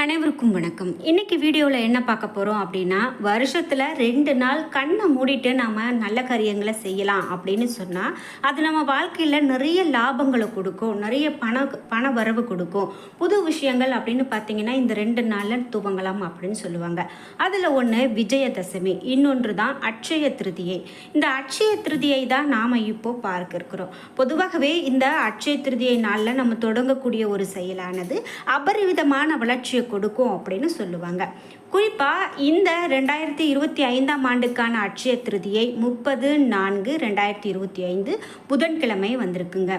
அனைவருக்கும் வணக்கம். இன்னைக்கு வீடியோவில் என்ன பார்க்க போகிறோம் அப்படின்னா, வருஷத்தில் 2 நாள் கண்ணை மூடிட்டு நம்ம நல்ல காரியங்களை செய்யலாம் அப்படின்னு சொன்னால், அது நம்ம வாழ்க்கையில் நிறைய லாபங்களை கொடுக்கும், நிறைய பண வரவு கொடுக்கும். புது விஷயங்கள் அப்படின்னு பார்த்தீங்கன்னா இந்த 2 நாளில் துவங்கலாம் அப்படின்னு சொல்லுவாங்க. அதில் ஒன்று விஜயதசமி, இன்னொன்று தான் அட்சய திருதியை. இந்த அட்சய திருதியை தான் நாம் இப்போ பார்க்க இருக்கிறோம். பொதுவாகவே இந்த அட்சய திருதியை நாளில் நம்ம தொடங்கக்கூடிய ஒரு செயலானது அபரிவிதமான வளர்ச்சியை கொடுக்கும் அப்படின்னு சொல்லுவாங்க. குறிப்பாக இந்த 2025ஆம் ஆண்டுக்கான அட்சய திருதியை 30/4/2025 புதன்கிழமை வந்திருக்குங்க.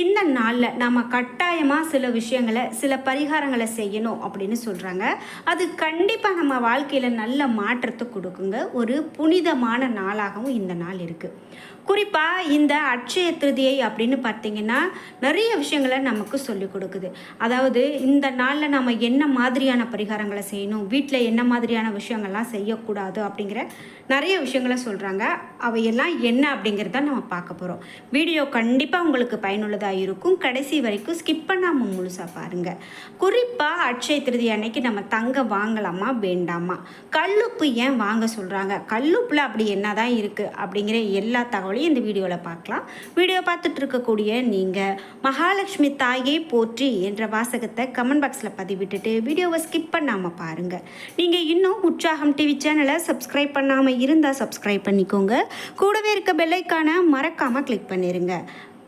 இந்த நாளில் நம்ம கட்டாயமாக சில விஷயங்களை, சில பரிகாரங்களை செய்யணும் அப்படின்னு சொல்கிறாங்க. அது கண்டிப்பாக நம்ம வாழ்க்கையில் நல்ல மாற்றத்தை கொடுக்குங்க. ஒரு புனிதமான நாளாகவும் இந்த நாள் இருக்குது. குறிப்பாக இந்த அட்சய திருதியை அப்படின்னு பார்த்தீங்கன்னா நிறைய விஷயங்களை நமக்கு சொல்லிக் கொடுக்குது. அதாவது இந்த நாளில் நம்ம என்ன மாதிரியான பரிகாரங்களை செய்யணும், வீட்டில் என்ன மாதிரியான விஷயங்கள்லாம் செய்யக்கூடாது அப்படிங்கிற நிறைய விஷயங்களை சொல்கிறாங்க. அவையெல்லாம் என்ன அப்படிங்கிறத நம்ம பார்க்க போகிறோம். வீடியோ கண்டிப்பாக உங்களுக்கு பயனுள்ளதாக இருக்கும். கடைசி வரைக்கும் ஸ்கிப் பண்ணாமல் முழுசாக பாருங்கள். குறிப்பாக அட்சய திருதி அன்னைக்கு நம்ம தங்கம் வாங்கலாமா வேண்டாமா, கல்லுப்பு ஏன் வாங்க சொல்கிறாங்க, கல்லுப்பில் அப்படி என்ன தான் இருக்குது அப்படிங்கிற எல்லா தகவலையும் இந்த வீடியோவில் பார்க்கலாம். வீடியோ பார்த்துட்டு இருக்கக்கூடிய நீங்கள் மகாலட்சுமி தாயை போற்றி என்ற வாசகத்தை கமெண்ட் பாக்ஸில் பதிவிட்டுட்டு வீடியோவை ஸ்கிப் பண்ணாமல் பாருங்கள். நீங்கள் இன்னும் உற்சாகம் டிவி சேனலை சப்ஸ்கிரைப் பண்ணாமல் இருந்தால் சப்ஸ்கிரைப் பண்ணிக்கோங்க. கூடவே இருக்க பெல் ஐகானை மறக்காமல் கிளிக் பண்ணிடுங்க.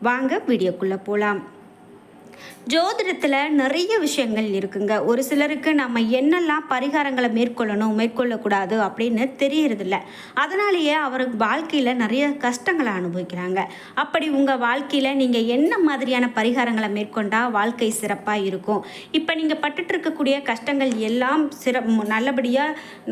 வாங்க வீடியோக்குள்ளே போகலாம். ஜோதிடத்தில் நிறைய விஷயங்கள் இருக்குங்க. ஒரு சிலருக்கு நம்ம என்னெல்லாம் பரிகாரங்களை மேற்கொள்ளக்கூடாது அப்படின்னு தெரியறதில்ல. அதனாலேயே அவருக்கு வாழ்க்கையில் நிறைய கஷ்டங்களை அனுபவிக்கிறாங்க. அப்படி உங்கள் வாழ்க்கையில் நீங்கள் என்ன மாதிரியான பரிகாரங்களை மேற்கொண்டால் வாழ்க்கை சிறப்பாக இருக்கும், இப்போ நீங்கள் பட்டுட்டு இருக்கக்கூடிய கஷ்டங்கள் எல்லாம்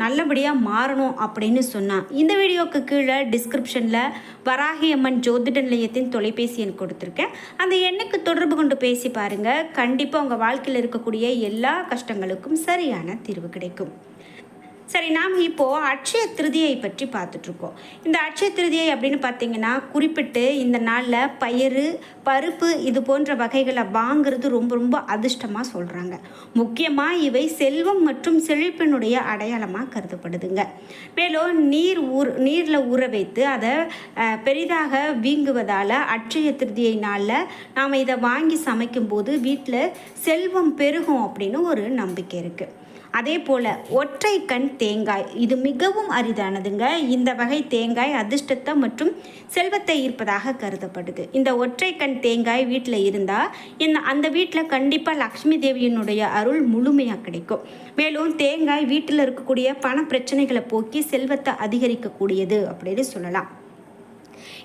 நல்லபடியாக மாறணும் அப்படின்னு சொன்னால், இந்த வீடியோவுக்கு கீழே டிஸ்கிரிப்ஷனில் வராகியம்மன் ஜோதிட நிலையத்தின் தொலைபேசி எண் கொடுத்துருக்கேன். அந்த எண்ணுக்கு தொடர்பு கொண்டு பேசி பாருங்கள். கண்டிப்பாக உங்கள் வாழ்க்கையில் இருக்கக்கூடிய எல்லா கஷ்டங்களுக்கும் சரியான தீர்வு கிடைக்கும். சரி, நாம் இப்போது அட்சய திருதியை பற்றி பார்த்துட்ருக்கோம். இந்த அட்சய திருதியை அப்படின்னு பார்த்தீங்கன்னா குறிப்பிட்டு இந்த நாளில் பயிறு, பருப்பு இது போன்ற வகைகளை வாங்கிறது ரொம்ப அதிர்ஷ்டமாக சொல்கிறாங்க. முக்கியமாக இவை செல்வம் மற்றும் செழிப்பினுடைய அடையாளமாக கருதப்படுதுங்க. மேலும் நீரில் ஊற வைத்து அதை பெரிதாக வீங்குவதால் அட்சய திருதியை நாளில் நாம் இதை வாங்கி சமைக்கும்போது வீட்டில் செல்வம் பெருகும் அப்படின்னு ஒரு நம்பிக்கை இருக்குது. அதே போல் ஒற்றை கண் தேங்காய், இது மிகவும் அரிதானதுங்க. இந்த வகை தேங்காய் அதிர்ஷ்டத்தை மற்றும் செல்வத்தை ஈர்ப்பதாக கருதப்படுது. இந்த ஒற்றை கண் தேங்காய் வீட்டில் இருந்தால் அந்த வீட்டில் கண்டிப்பாக லக்ஷ்மி தேவியினுடைய அருள் முழுமையாக கிடைக்கும். மேலும் தேங்காய் வீட்டில் இருக்கக்கூடிய பண பிரச்சனைகளை போக்கி செல்வத்தை அதிகரிக்கக்கூடியது அப்படின்னு சொல்லலாம்.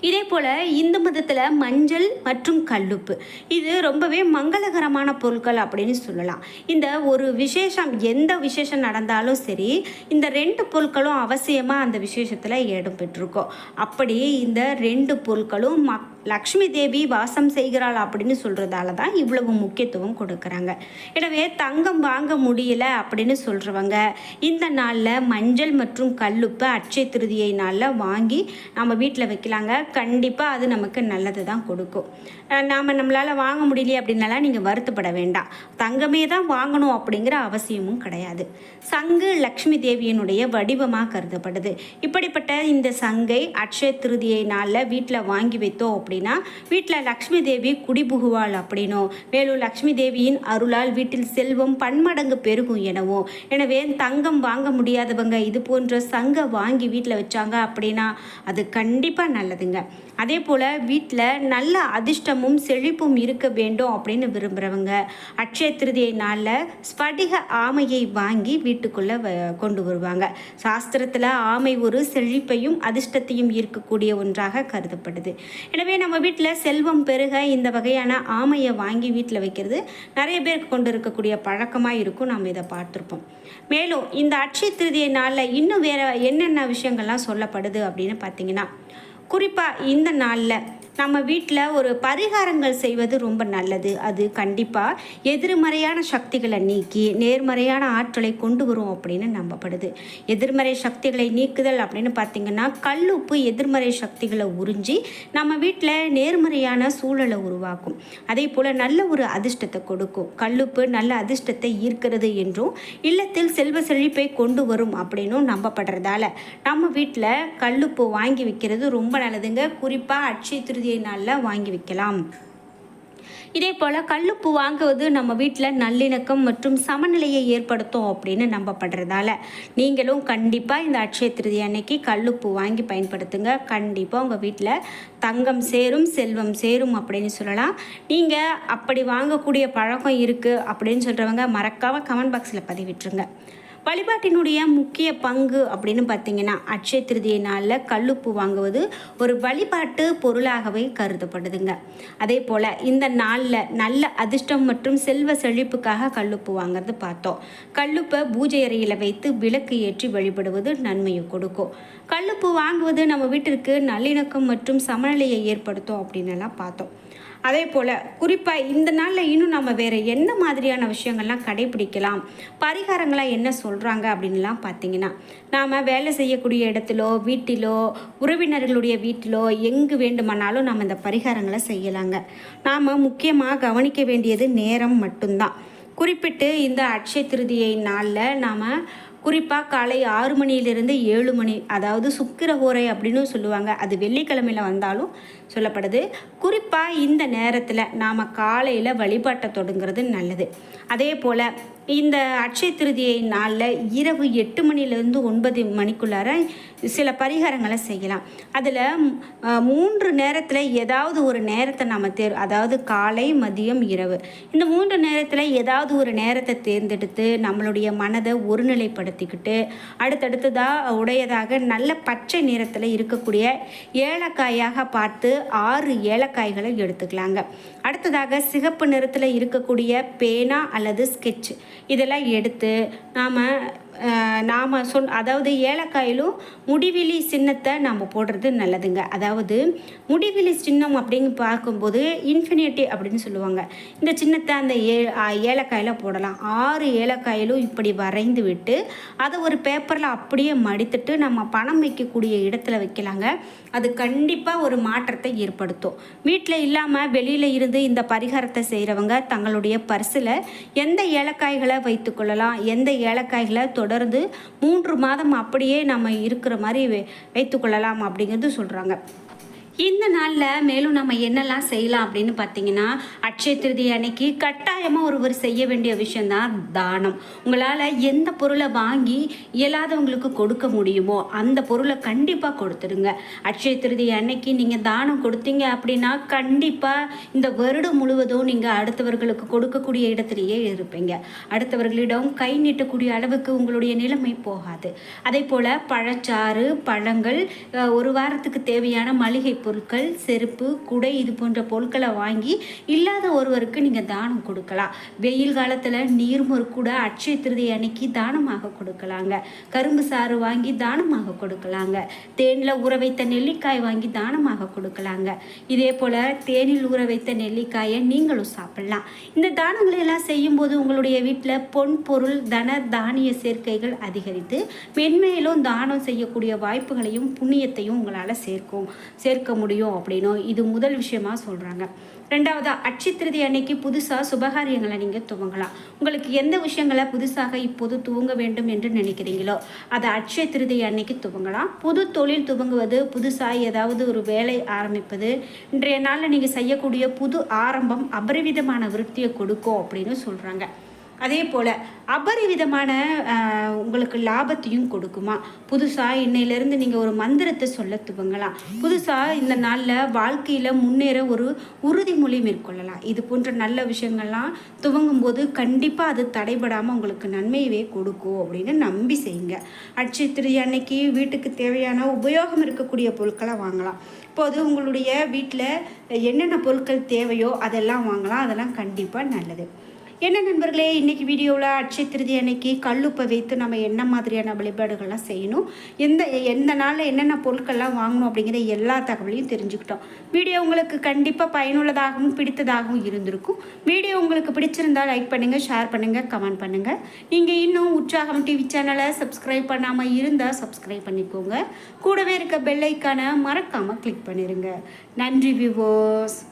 இதே போல் இந்து மதத்தில் மஞ்சள் மற்றும் கல்லுப்பு இது ரொம்பவே மங்களகரமான பொருட்கள் அப்படின்னு சொல்லலாம். இந்த ஒரு விசேஷம், எந்த விசேஷம் நடந்தாலும் சரி, இந்த 2 பொருட்களும் அவசியமாக அந்த விசேஷத்தில் இடம் பெற்றிருக்கோம். அப்படி இந்த 2 பொருட்களும் லக்ஷ்மி தேவி வாசம் செய்கிறாள் அப்படின்னு சொல்கிறதால தான் இவ்வளவு முக்கியத்துவம் கொடுக்குறாங்க. எனவே தங்கம் வாங்க முடியல அப்படின்னு சொல்கிறவங்க இந்த நாளில் மஞ்சள் மற்றும் கல்லுப்பு அட்சய திருதியை நாளில் வாங்கி நம்ம வீட்டில் வைக்கலாங்க. கண்டிப்பாக அது நமக்கு நல்லது தான் கொடுக்கும். நம்மளால் வாங்க முடியலையே அப்படின்னாலாம் நீங்கள் வருத்தப்பட வேண்டாம். தங்கமே தான் வாங்கணும் அப்படிங்கிற அவசியமும் கிடையாது. சங்கு லக்ஷ்மி தேவியினுடைய வடிவமாக கருதப்படுது. இப்படிப்பட்ட இந்த சங்கை அட்சய திருதியை நாளில் வீட்டில் வாங்கி வைத்தோம் அப்படின்னா வீட்டில் லக்ஷ்மி தேவி குடிபுகுவாள் அப்படின்னும், மேலும் லக்ஷ்மி தேவியின் அருளால் வீட்டில் செல்வம் பன்மடங்கு பெருகும் எனவும். எனவே தங்கம் வாங்க முடியாதவங்க இது போன்ற சங்கை வாங்கி வீட்டில் வச்சாங்க அப்படின்னா அது கண்டிப்பாக நல்லதுங்க. அதே போல் வீட்டில் நல்ல அதிர்ஷ்டமும் செழிப்பும் இருக்க வேண்டும் அப்படின்னு விரும்புகிறவங்க அட்சய திருதியை நாளில் ஸ்படிக ஆமையை வாங்கி வீட்டுக்குள்ளே கொண்டு வருவாங்க. சாஸ்திரத்தில் ஆமை ஒரு செழிப்பையும் அதிர்ஷ்டத்தையும் ஈர்க்கக்கூடிய ஒன்றாக கருதப்படுது. எனவே நம்ம வீட்டில் செல்வம் பெருக இந்த வகையான ஆமையை வாங்கி வீட்டில் வைக்கிறது நிறைய பேருக்கு கொண்டு இருக்கக்கூடிய பழக்கமாக இருக்கும். நம்ம இதை பார்த்துருப்போம். மேலும் இந்த அட்சய திருதியை நாளில் இன்னும் வேறு என்னென்ன விஷயங்கள்லாம் சொல்லப்படுது அப்படின்னு பார்த்தீங்கன்னா, குறிப்பாக இந்த நாளில் நம்ம வீட்டில் ஒரு பரிகாரங்கள் செய்வது ரொம்ப நல்லது. அது கண்டிப்பாக எதிர்மறையான சக்திகளை நீக்கி நேர்மறையான ஆற்றலை கொண்டு வரும் அப்படின்னு நம்பப்படுது. எதிர்மறை சக்திகளை நீக்குதல் அப்படின்னு பார்த்திங்கன்னா, கல்லுப்பு எதிர்மறை சக்திகளை உறிஞ்சி நம்ம வீட்டில் நேர்மறையான சூழலை உருவாக்கும். அதே போல் நல்ல ஒரு அதிர்ஷ்டத்தை கொடுக்கும். கல்லுப்பு நல்ல அதிர்ஷ்டத்தை ஈர்க்கிறது என்றும் இல்லத்தில் செல்வ செழிப்பை கொண்டு வரும் அப்படின்னும் நம்பப்படுறதால நம்ம வீட்டில் கல்லுப்பு வாங்கி வைக்கிறது ரொம்ப நல்லதுங்க. குறிப்பாக அட்சய திருதியை நாளில் வாங்கி வைக்கலாம். இதே போல் கல்லுப்பு வாங்குவது நம்ம வீட்டில் நல்லிணக்கம் மற்றும் சமநிலையை ஏற்படுத்தும் அப்படின்னு நம்பப்படுறதால நீங்களும் கண்டிப்பாக இந்த அட்சய திருதி அன்னைக்கு கல்லுப்பு வாங்கி பயன்படுத்துங்க. கண்டிப்பாக உங்கள் வீட்டில் தங்கம் சேரும், செல்வம் சேரும் அப்படின்னு சொல்லலாம். நீங்கள் அப்படி வாங்கக்கூடிய பழக்கம் இருக்குது அப்படின்னு சொல்கிறவங்க மறக்காமல் கமெண்ட் பாக்ஸில் பதிவிட்டுருங்க. வழிபாட்டினுடைய முக்கிய பங்கு அப்படின்னு பார்த்தீங்கன்னா, அட்சய திருதியை நாளில் கல்லுப்பு வாங்குவது ஒரு வழிபாட்டு பொருளாகவே கருதப்படுதுங்க. அதே போல் இந்த நாளில் நல்ல அதிர்ஷ்டம் மற்றும் செல்வ செழிப்புக்காக கல்லுப்பு வாங்குறது பார்த்தோம். கல்லுப்பை பூஜை அறையில் வைத்து விளக்கு ஏற்றி வழிபடுவது நன்மையை கொடுக்கும். கல்லுப்பு வாங்குவது நம்ம வீட்டிற்கு நல்லிணக்கம் மற்றும் சமநிலையை ஏற்படுத்தும் அப்படின்னு பார்த்தோம். அதே போல் குறிப்பாக இந்த நாளில் இன்னும் நம்ம வேறு என்ன மாதிரியான விஷயங்கள்லாம் கடைபிடிக்கலாம், பரிகாரங்களாக என்ன சொல்கிறாங்க அப்படின்லாம் பார்த்திங்கன்னா, நாம் வேலை செய்யக்கூடிய இடத்திலோ வீட்டிலோ உறவினர்களுடைய வீட்டிலோ எங்கு வேண்டுமானாலும் நம்ம இந்த பரிகாரங்களை செய்யலாங்க. நாம் முக்கியமாக கவனிக்க வேண்டியது நேரம் மட்டும்தான். குறிப்பிட்டு இந்த அட்சய திருதியை நாளில் நாம் குறிப்பாக காலை 6 மணியிலிருந்து 7 மணி, அதாவது சுக்கிரஹோரை அப்படின்னு சொல்லுவாங்க. அது வெள்ளிக்கிழமையில் வந்தாலும் சொல்லப்படுது. குறிப்பாக இந்த நேரத்தில் நாம் காலையில் வழிபாட்டை தொடங்குறது நல்லது. அதே போல் இந்த அட்சய திருதியை நாளில் இரவு 8 மணிலேருந்து 9 மணிக்குள்ளார சில பரிகாரங்களை செய்யலாம். அதில் 3 நேரத்தில் ஏதாவது ஒரு நேரத்தை நம்ம அதாவது காலை, மதியம், இரவு, இந்த 3 நேரத்தில் ஏதாவது ஒரு நேரத்தை தேர்ந்தெடுத்து நம்மளுடைய மனதை ஒருநிலைப்படுத்திக்கிட்டு அடுத்தடுத்ததாக உடையதாக நல்ல பச்சை நிறத்தில் இருக்கக்கூடிய ஏலக்காயாக பார்த்து 6 ஏலக்காய்களை எடுத்துக்கலாங்க. அடுத்ததாக சிகப்பு நிறத்தில் இருக்கக்கூடிய பேனா அல்லது ஸ்கெட்ச் இதெல்லாம் எடுத்து நாம் அதாவது ஏலக்காயிலும் முடிவிலி சின்னத்தை நம்ம போடுறது நல்லதுங்க. அதாவது முடிவிலி சின்னம் அப்படின்னு பார்க்கும்போது இன்ஃபினிட்டி அப்படின்னு சொல்லுவாங்க. இந்த சின்னத்தை அந்த ஏலக்காயில் போடலாம். 6 ஏலக்காயிலும் இப்படி வரைந்து விட்டு அதை ஒரு பேப்பரில் அப்படியே மடித்துட்டு நம்ம பணம் வைக்கக்கூடிய இடத்துல வைக்கலாங்க. அது கண்டிப்பாக ஒரு மாற்றத்தை ஏற்படுத்தும். வீட்டில் இல்லாமல் வெளியில் இருந்து இந்த பரிகாரத்தை செய்கிறவங்க தங்களுடைய பர்ஸில் எந்த ஏலக்காய்களை வைத்துக்கொள்ளலாம், எந்த ஏலக்காய்களை தொடர்ந்து 3 மாதம் அப்படியே நம்ம இருக்கிற மாதிரி வைத்துக்கொள்ளலாம் அப்படிங்கிறது சொல்கிறாங்க. இந்த நாளில் மேலும் நம்ம என்னெல்லாம் செய்யலாம் அப்படின்னு பார்த்தீங்கன்னா, அட்சய திருதி அன்னைக்கு கட்டாயமாக ஒருவர் செய்ய வேண்டிய விஷயந்தான் தானம். உங்களால் எந்த பொருளை வாங்கி இயலாதவங்களுக்கு கொடுக்க முடியுமோ அந்த பொருளை கண்டிப்பாக கொடுத்துடுங்க. அட்சய திருதி அன்னைக்கு நீங்கள் தானம் கொடுத்தீங்க அப்படின்னா கண்டிப்பாக இந்த வருடம் முழுவதும் நீங்கள் அடுத்தவர்களுக்கு கொடுக்கக்கூடிய இடத்துலையே இருப்பீங்க. அடுத்தவர்களிடம் கை நீட்டக்கூடிய அளவுக்கு உங்களுடைய நிலைமை போகாது. அதே போல் பழச்சாறு, பழங்கள், ஒரு வாரத்துக்கு தேவையான மளிகை பொருட்கள், செருப்பு, குடை இது போன்ற பொருட்களை வாங்கி இல்லாத ஒருவருக்கு நீங்கள் தானம் கொடுக்கலாம். வெயில் காலத்தில் நீர்மொரு கூட அட்சய திருதி அன்னைக்கு தானமாக கொடுக்கலாங்க. கரும்பு சாறு வாங்கி தானமாக கொடுக்கலாங்க. தேனில் ஊற வைத்த நெல்லிக்காய் வாங்கி தானமாக கொடுக்கலாங்க. இதே போல் தேனில் ஊற வைத்த நெல்லிக்காயை நீங்களும் சாப்பிடலாம். இந்த தானங்களை எல்லாம் செய்யும்போது உங்களுடைய வீட்டில் பொன் பொருள் தன தானிய சேர்க்கைகள் அதிகரித்து மென்மேலும் தானம் செய்யக்கூடிய வாய்ப்புகளையும் புண்ணியத்தையும் உங்களால் சேர்க்க முடியும் அப்படின்னும் இது முதல் விஷயமா சொல்கிறாங்க. ரெண்டாவது, அட்சய திருதி அன்னைக்கு புதுசாக சுபகாரியங்களை நீங்கள் துவங்கலாம். உங்களுக்கு எந்த விஷயங்களை புதுசாக இப்போது துவங்க வேண்டும் என்று நினைக்கிறீங்களோ அதை அட்சய திருதி அன்னைக்கு துவங்கலாம். புது தொழில் துவங்குவது, புதுசாக ஏதாவது ஒரு வேலை ஆரம்பிப்பது, இன்றைய நாளில் நீங்கள் செய்யக்கூடிய புது ஆரம்பம் அபரிவிதமான விருத்தியை கொடுக்கும் அப்படின்னு சொல்கிறாங்க. அதே போல் அபரிவிதமான உங்களுக்கு லாபத்தையும் கொடுக்குமா. புதுசாக இன்னையிலேருந்து நீங்கள் ஒரு மந்திரத்தை சொல்ல துவங்கலாம். புதுசாக இந்த நாளில் வாழ்க்கையில் முன்னேற ஒரு உறுதிமொழி மேற்கொள்ளலாம். இது போன்ற நல்ல விஷயங்கள்லாம் துவங்கும் போது கண்டிப்பாக அது தடைபடாமல் உங்களுக்கு நன்மையவே கொடுக்கும் அப்படின்னு நம்பி செய்யுங்க. அட்சய திருதி அன்னைக்கு வீட்டுக்கு தேவையான உபயோகம் இருக்கக்கூடிய பொருட்களை வாங்கலாம். இப்போது உங்களுடைய வீட்டில் என்னென்ன பொருட்கள் தேவையோ அதெல்லாம் வாங்கலாம். அதெல்லாம் கண்டிப்பாக நல்லது. என்ன நண்பர்களே, இன்றைக்கி வீடியோவில் அட்சய திருதி அன்னைக்கு கல்லுப்பை வைத்து நம்ம என்ன மாதிரியான வழிபாடுகள்லாம் செய்யணும், எந்த நாளில் என்னென்ன பொருட்கள்லாம் வாங்கணும் அப்படிங்கிற எல்லா தகவலையும் தெரிஞ்சுக்கிட்டோம். வீடியோ உங்களுக்கு கண்டிப்பாக பயனுள்ளதாகவும் பிடித்ததாகவும் இருந்திருக்கும். வீடியோ உங்களுக்கு பிடிச்சிருந்தால் லைக் பண்ணுங்கள், ஷேர் பண்ணுங்கள், கமெண்ட் பண்ணுங்கள். நீங்கள் இன்னும் உற்சாகம் டிவி சேனலை சப்ஸ்கிரைப் பண்ணாமல் இருந்தால் சப்ஸ்கிரைப் பண்ணிக்கோங்க. கூடவே இருக்க பெல் ஐக்கானை மறக்காமல் கிளிக் பண்ணிடுங்க. நன்றி வியூவர்ஸ்.